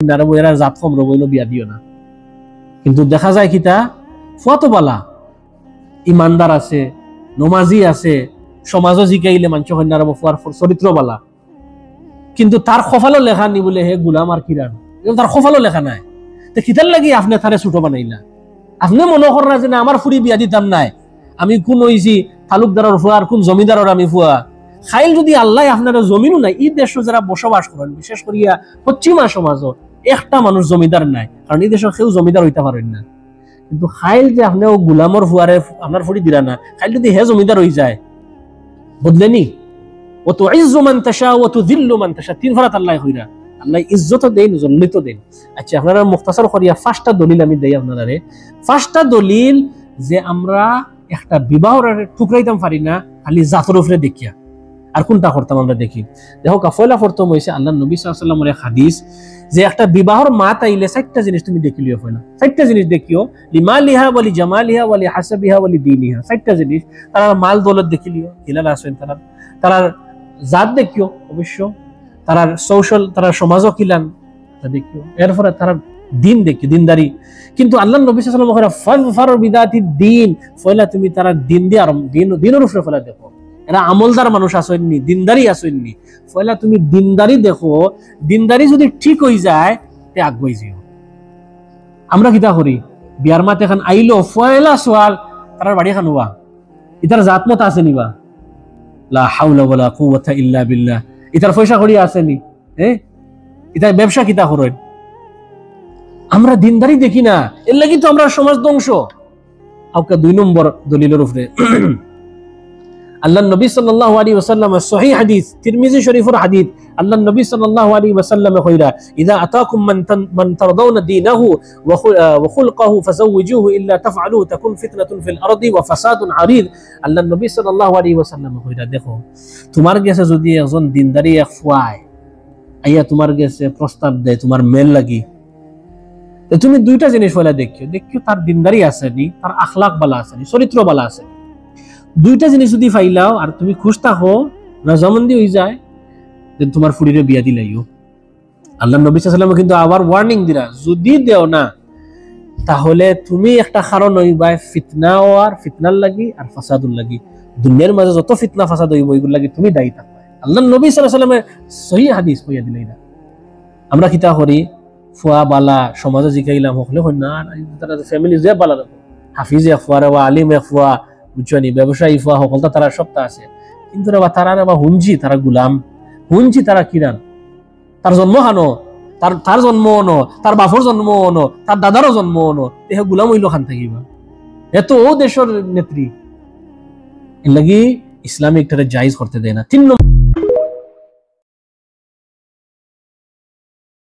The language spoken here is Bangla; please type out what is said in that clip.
এরা জাত কম রবইল বিয়া দিও না। কিন্তু দেখা যায় কিতা ফুয়াতো বালা ইমানদার আছে, নমাজি আছে, সমাজও জিকাইলে মানুষ কন্যার ফুয়ার চরিত্র বালা, কিন্তু তার কপালও লেখা নি বলে হে গুলাম আর কিরান, তার কপালও লেখা নাই। তো কিতার লাগি আপনি তারে ছোট বানাইলা? আপনি মনে করেন যে আমার ফুরি বিয়া দিতাম নাই, আমি কোন হইছি তালুকদারের ফুয়া আর কোন জমিদারের আমি ফুয়া। খাইল যদি আল্লাহ আপনার জমিনও নাই, এই দেশ যারা বসবাস করেন বিশেষ করিয়া পশ্চিমা সমাজ একটা মানুষ জমিদার নাই, কারণ এই দেশের কেউ জমিদার হইতে পারেন না। কিন্তু খাইল যে আপনি গুলামর ফুয়ারে আপনার ফুরি দিলা না, খাইল যদি হে জমিদার হয়ে যায় বদলেনি। ও তো ইজ্জু মান তাশা ওয়া তুযিল্লু মান তাশা, তিন ফারাত আল্লাহ কইরা। আল্লাহ ইজ্জত দেন, জল্লিত দেন। আচ্ছা আপনারা মুখতাসার করিয়া পাঁচটা দলিল আমি দেই আপনারে। পাঁচটা দলিল যে আমরা একটা বিবাহর টুকরাইতাম পারি না খালি জাতের উপরে দেখিয়া, আর কোনটা করতাম আমরা দেখি। দেখো কাফলা প্রথম হইছে আল্লাহ নবী সাল্লাল্লাহু আলাইহি ওয়াসাল্লামের হাদিস যে একটা বিবাহর মাত আইলে চারটা জিনিস তুমি দেখিলিও ফয়লা, চারটা জিনিস দেখিও, লিমালিহা ওয়া লিজামালিহা ওয়া লিহাসাবিহা ওয়া লিদীনিহা, চারটা জিনিস। তারা মাল দৌলত দেখিলিও, হিলাল আছেন তারা জাত দেখিও অবশ্য, তারা সোশ্যাল তারা সমাজও কিলান দেখিও, এরপরে তারা দিন দেখি দিনদারি। কিন্তু আল্লাহ নবী সাল্লাল্লাহু আলাইহি ওয়াসাল্লাম ফারফার বিদাতি দিন, ফয়লা তুমি তারা দিন দিয়ে আর দিনের উপরে ফয়লা দেখো, এরা আমলদার মানুষ আসেননি, দিনদারি আসেননি, ফয়লা তুমি দিনদারি দেখো। দিনদারি যদি ঠিক হয়ে যায় তে আগুই যাও। আমরা কিতা করি, বিয়ার মাতে এখন আইলো ফয়লা সোয়াল তার বাড়ি খানুবা ইতার জাতমত আছে নিবা, লা হাওলা ওয়ালা কুওয়াতা ইল্লা বিল্লাহ, ইতার পয়সা করি আসেনি, ইতার ব্যবসা কিতা করেন। আমরা দিনদারি দেখি না, এর লাগি তো আমরা সমাজ ধ্বংস। আউকা দুই নম্বর দলিলের উপরে আল্লাহ নবী সাল্লাল্লাহু আলাইহি ওয়াসাল্লাম সহিহ হাদিস, তিরমিজি শরীফের হাদিস, আল্লাহ নবী সাল্লাল্লাহু আলাইহি ওয়াসাল্লাম কইরা ইযা আতাকুম মান তারদাউনা দীনাহু ওয়া খুলকাহু ফাযাওwijuhu ইল্লা তাফআলুহু তাকুন ফিতনাতুন ফিল আরদি ওয়া ফাসাদুন আরিদ। আল্লাহ নবী সাল্লাল্লাহু আলাইহি ওয়াসাল্লাম কইরা দেখো তোমার কাছে যদি একজন দিনদারি এক ফুয়ায় আইয়া তোমার কাছে প্রস্তাব দেয় তোমার মেল লাগি, তুমি দুইটা জিনিস ফয়লা দেখিও তার দিনদারি আছে নি, তার আখলাক বালা আছে নি, চরিত্র বালা আছে। দুইটা জিনিস যদি ফাইলাও আর তুমি খুশ থাকো, রাজামন্দি হয়ে যায়, তোমার ফুরিরে বিয়া দিলাইও। আল্লাহ নবী সাল্লাল্লাহু আলাইহি ওয়াসাল্লাম কিন্তু আবার ওয়ার্নিং দিরা, যদি দেও না তাহলে তুমি একটা কারণ হইবা ফিতনা আর ফিতনার লাগি আর ফাসাদুল লাগি। দুনিয়ার মাঝে যত ফিতনা ফাসাদ হইব ওইগুলো লাগি তুমি দায়ী থাকবে। আল্লাহ নবী সাল্লাল্লাহু আলাইহি ওয়াসাল্লামের সহিহ হাদিস কইয়া দিলাইরা। আমরা কিতা করি, ফুয়া বালা সমাজে জিকাইলাম হকলে হই না, তারা ফ্যামিলি যে বালা রাখো, হাফিজ এক ফুয়া রেবা, আলিম এক ফুয়া, বুঝছনি ব্যবসায়ী ফুয়া সকলটা তারা সপ্তাহ আছে। কিন্তু রেবা তারা রেবা হুঞ্জি, তারা গুলাম হুঞ্জি, তারা কিরান তার জন্ম হানো, তার জন্ম অনো, তার বাপর জন্ম অনো, তার দাদারও জন্ম অনো, এ গুলাম হইল খান থাকিবা। এত ও দেশের নেত্রী, এর লাগি ইসলামিক জায়েজ করতে দেয় না। 3 নম্বর